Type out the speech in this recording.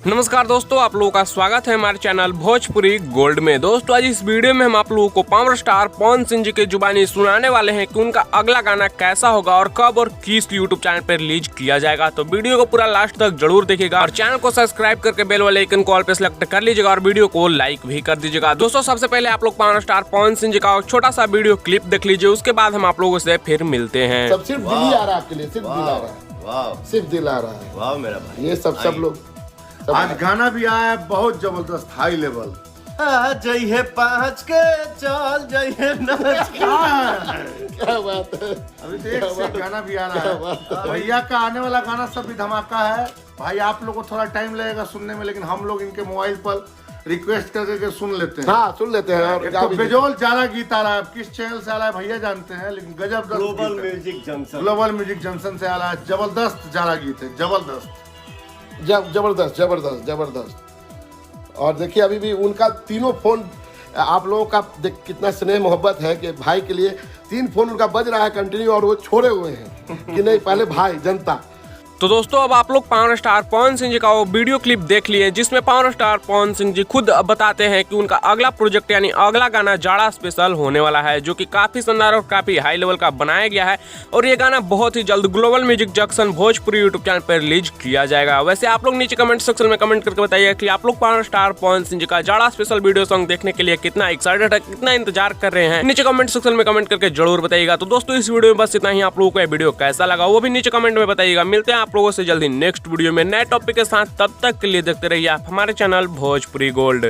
नमस्कार दोस्तों, आप लोगों का स्वागत है हमारे चैनल भोजपुरी गोल्ड में। दोस्तों आज इस वीडियो में हम आप लोगों को पावर स्टार पवन सिंह जी की जुबानी सुनाने वाले हैं कि उनका अगला गाना कैसा होगा और कब और किस यूट्यूब चैनल पर रिलीज किया जाएगा। तो वीडियो को पूरा लास्ट तक जरूर देखिएगा और चैनल को सब्सक्राइब करके बेल वाले आइकन को ऑल पे सेलेक्ट कर लीजिएगा और वीडियो को लाइक भी कर दीजिएगा। दोस्तों सबसे पहले आप लोग पावर स्टार पवन सिंह जी का छोटा सा वीडियो क्लिप देख लीजिए, उसके बाद हम आप लोगों से फिर मिलते हैं। सब सिर्फ दिल ही आ रहा है आपके लिए, सिर्फ दिल आ रहा है, सिर्फ दिल आ रहा है। वाह मेरा भाई, ये सब लोग आज गाना भी आया है बहुत जबरदस्त हाई लेवल। जइहे पाँच के चल जइहे नाच के। क्या बात है। अभी तो एक से गाना भी आ रहा है। भैया का आने वाला गाना सब भी धमाका है भाई। आप लोगों को थोड़ा टाइम लगेगा सुनने में, लेकिन हम लोग इनके मोबाइल पर रिक्वेस्ट करके सुन लेते हैं। हाँ सुन लेते हैं। और तो बेजोल ज्यादा गीत आ रहा है, किस चैनल से आ रहा है भैया जानते हैं, लेकिन गजब global music junction, global music junction से आ रहा है। जबरदस्त ज्यादा गीत है, जबरदस्त जबरदस्त जबरदस्त जबरदस्त। और देखिए अभी भी उनका तीनों फोन आप लोगों का देख कितना स्नेह मोहब्बत है कि भाई के लिए 3 फोन उनका बज रहा है कंटिन्यू और वो छोड़े हुए हैं कि नहीं पहले भाई जनता। तो दोस्तों अब आप लोग पावर स्टार पवन सिंह जी का वो वीडियो क्लिप देख लिए जिसमें पावर स्टार पवन सिंह जी खुद बताते हैं कि उनका अगला प्रोजेक्ट यानी अगला गाना जाड़ा स्पेशल होने वाला है, जो कि काफी शानदार और काफी हाई लेवल का बनाया गया है और ये गाना बहुत ही जल्द global music junction Bhojpuri YouTube channel पर रिलीज किया जाएगा। वैसे आप लोग नीचे कमेंट सेक्शन में कमेंट करके बताइए कि आप लोग पावर स्टार पवन सिंह जी का जाड़ा स्पेशल वीडियो सॉन्ग देखने के लिए कितना एक्साइटेड है, कितना इंतजार कर रहे हैं। नीचे कमेंट सेक्शन में कमेंट करके जरूर बताइएगा। तो दोस्तों इस वीडियो में बस इतना ही। आप लोगों को ये वीडियो कैसा लगा वो भी नीचे कमेंट में बताइएगा। मिलते हैं आप लोगों से जल्दी नेक्स्ट वीडियो में नए टॉपिक के साथ। तब तक के लिए देखते रहिए आप हमारे चैनल भोजपुरी गोल्ड।